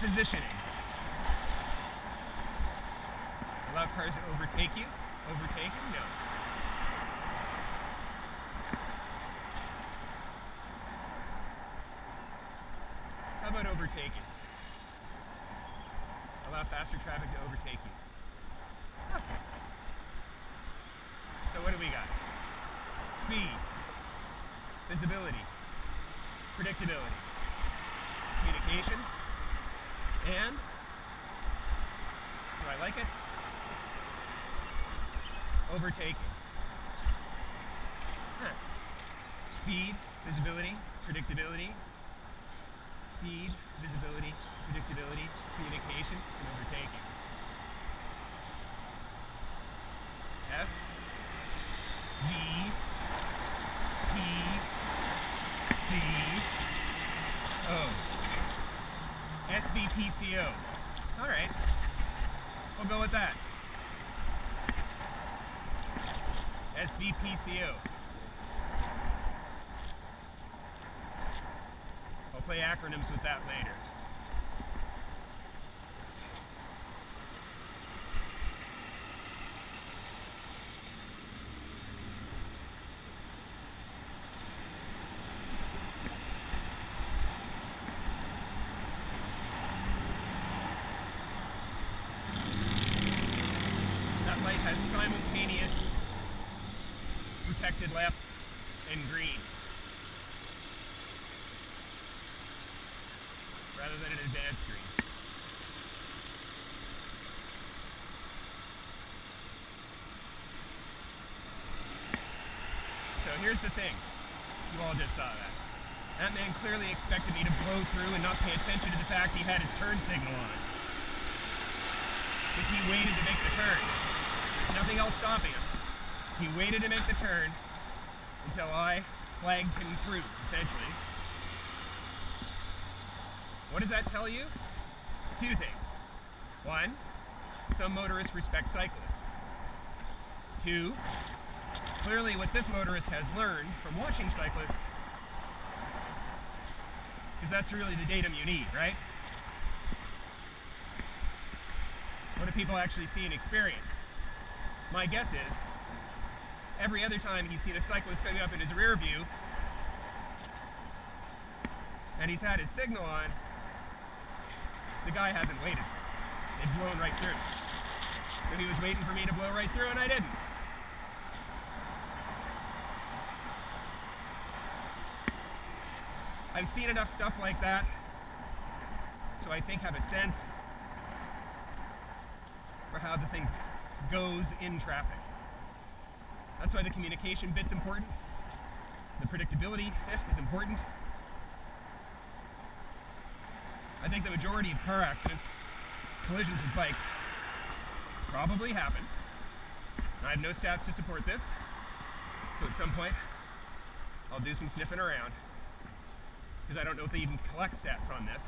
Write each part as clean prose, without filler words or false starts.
positioning. Allow cars to overtake you. Overtaken? No. How about overtaking? Allow faster traffic to overtake you. Okay. So what do we got? Speed, visibility, predictability, communication, and, do I like it? Overtaking. Huh. Speed, visibility, predictability, speed, visibility, predictability, communication, and overtaking. S, V, P, C, O. SVPCO. All right. We'll go with that. SVPCO. I'll play acronyms with that later. That light has simultaneous protected left and green, rather than an advanced green. So here's the thing, you all just saw that. That man clearly expected me to blow through and not pay attention to the fact he had his turn signal on. Because he waited to make the turn. There's nothing else stopping him. He waited to make the turn until I flagged him through, essentially. What does that tell you? Two things. One, some motorists respect cyclists. Two, clearly what this motorist has learned from watching cyclists, because that's really the datum you need, right? What do people actually see and experience? My guess is, every other time he's seen a cyclist coming up in his rear view, and he's had his signal on, the guy hasn't waited. They'd blown right through. So he was waiting for me to blow right through, and I didn't. I've seen enough stuff like that to, I think, have a sense for how the thing goes in traffic. That's why the communication bit's important. The predictability bit is important. I think the majority of car accidents, collisions with bikes, probably happen. I have no stats to support this, so at some point I'll do some sniffing around, because I don't know if they even collect stats on this.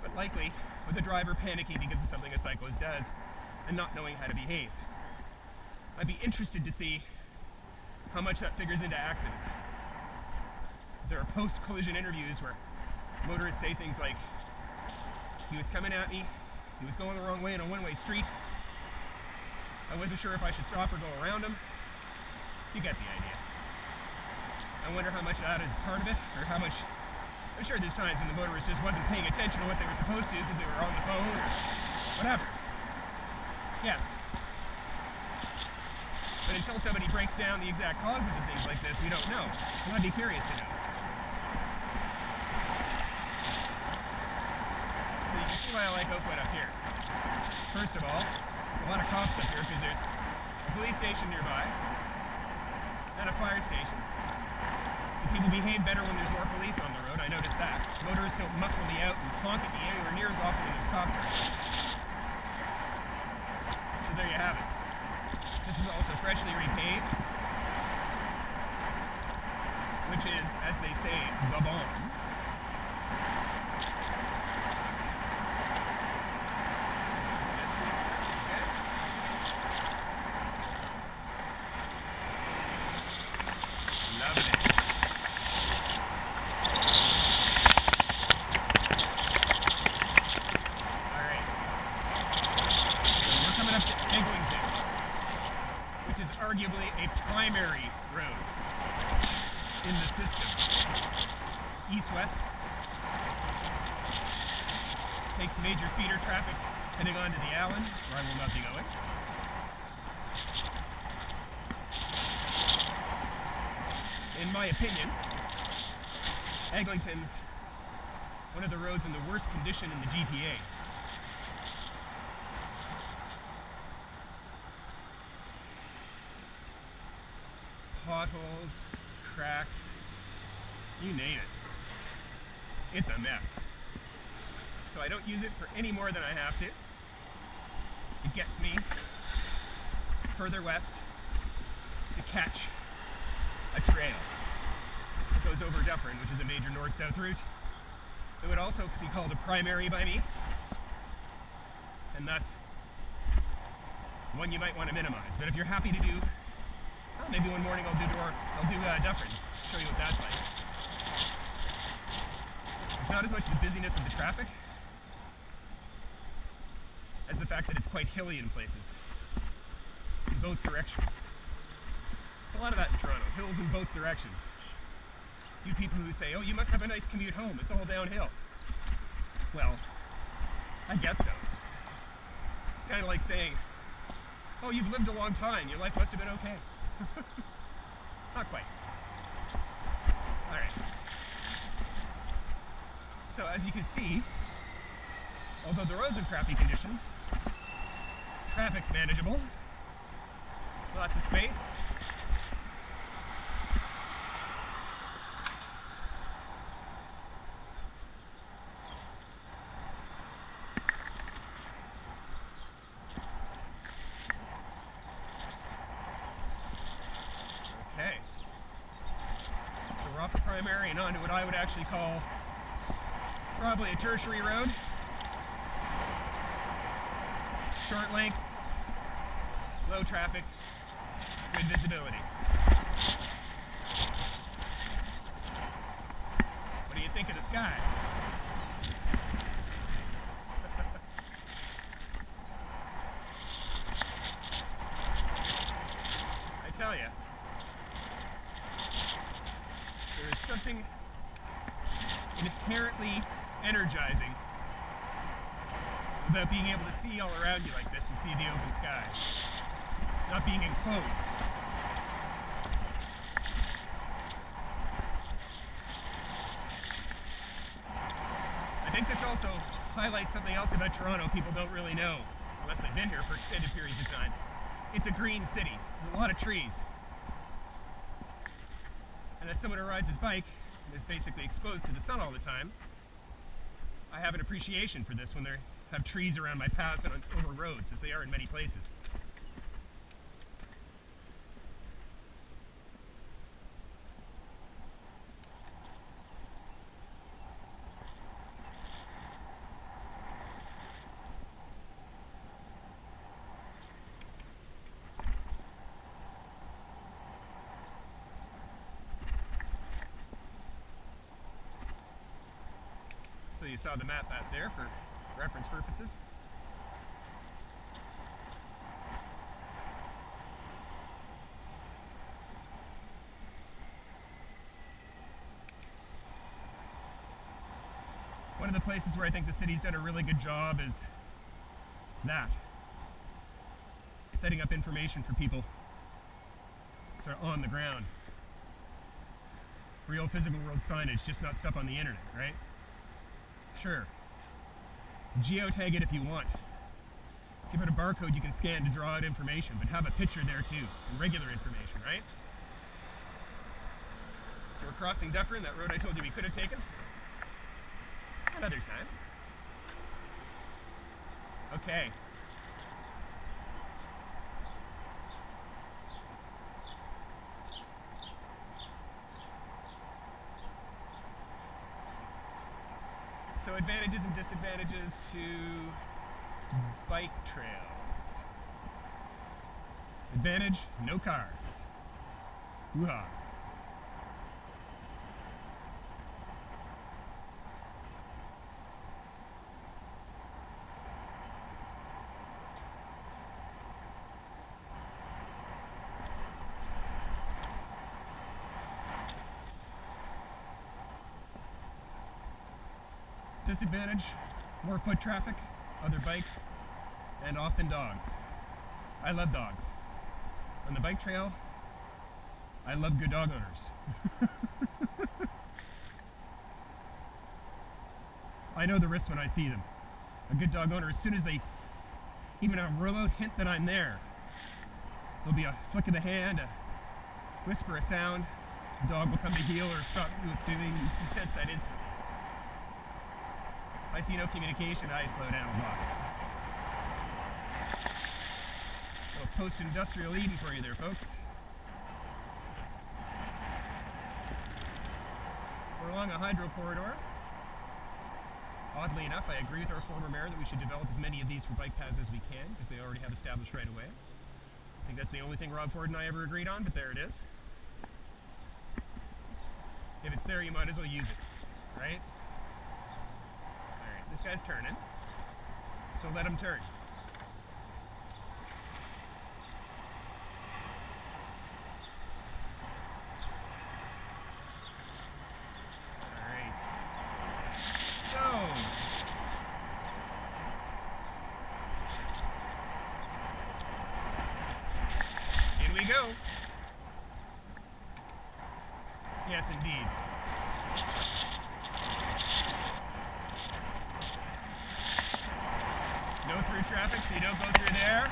But likely with a driver panicking because of something a cyclist does and not knowing how to behave. I'd be interested to see how much that figures into accidents. There are post-collision interviews where motorists say things like, he was coming at me, he was going the wrong way in a one-way street, I wasn't sure if I should stop or go around him. You get the idea. I wonder how much that is part of it, or how much, I'm sure there's times when the motorist just wasn't paying attention to what they were supposed to because they were on the phone or whatever. Yes. But until somebody breaks down the exact causes of things like this, we don't know. And I'd be curious to know. So you can see why I like Oakwood up here. First of all, there's a lot of cops up here because there's a police station nearby and a fire station. So people behave better when there's more police on the road. I noticed that. Motorists don't muscle me out and honk at me anywhere near as often when there's cops around. So there you have it. This is also freshly repaved, which is, as they say, the bomb. system. East-west. Takes major feeder traffic heading on to the Allen, where I will not be going. In my opinion, Eglinton's one of the roads in the worst condition in the GTA. Potholes, cracks, you name it. It's a mess. So I don't use it for any more than I have to. It gets me further west to catch a trail that goes over Dufferin, which is a major north-south route. It would also be called a primary by me, and thus one you might want to minimize. But if you're happy to do, well, maybe one morning I'll do Dufferin, show you what that's like. It's not as much the busyness of the traffic as the fact that it's quite hilly in places, in both directions. There's a lot of that in Toronto, hills in both directions. You people who say, oh, you must have a nice commute home, it's all downhill. Well, I guess so. It's kind of like saying, oh, you've lived a long time, your life must have been okay. Not quite. Alright. So as you can see, although the road's in crappy condition, traffic's manageable, lots of space. Okay. So we're off the primary and onto what I would actually call probably a tertiary road. Short length, low traffic, good visibility. What do you think of the sky? I tell you, there is something inherently energizing about being able to see all around you like this and see the open sky, not being enclosed. I think this also highlights something else about Toronto people don't really know, unless they've been here for extended periods of time. It's a green city. There's a lot of trees. And as someone who rides his bike and is basically exposed to the sun all the time, I have an appreciation for this when there have trees around my paths and over roads, as they are in many places. So you saw the map out there for reference purposes. One of the places where I think the city's done a really good job is that. Setting up information for people sort of on the ground. Real physical world signage, just not stuff on the internet, right? Sure. Geotag it if you want. Give it a barcode you can scan to draw out information, but have a picture there too, and regular information, right? So we're crossing Dufferin, that road I told you we could have taken. Another time. Okay. So advantages and disadvantages to bike trails. Advantage, no cars. Woo-ha. disadvantage, more foot traffic, other bikes, and often dogs. I love dogs. On the bike trail, I love good dog owners. I know the risks when I see them. A good dog owner, as soon as they even a remote hint that I'm there, there'll be a flick of the hand, a whisper, a sound, the dog will come to heel or stop what it's doing. You sense that instantly. If I see no communication, I slow down and walk. A little post-industrial Eden for you there, folks. We're along a hydro corridor. Oddly enough, I agree with our former mayor that we should develop as many of these for bike paths as we can, because they already have established right away. I think that's the only thing Rob Ford and I ever agreed on, but there it is. If it's there, you might as well use it, right? Alright, this guy's turning, so let him turn. Go. Yes, indeed. No through traffic, so you don't go through there.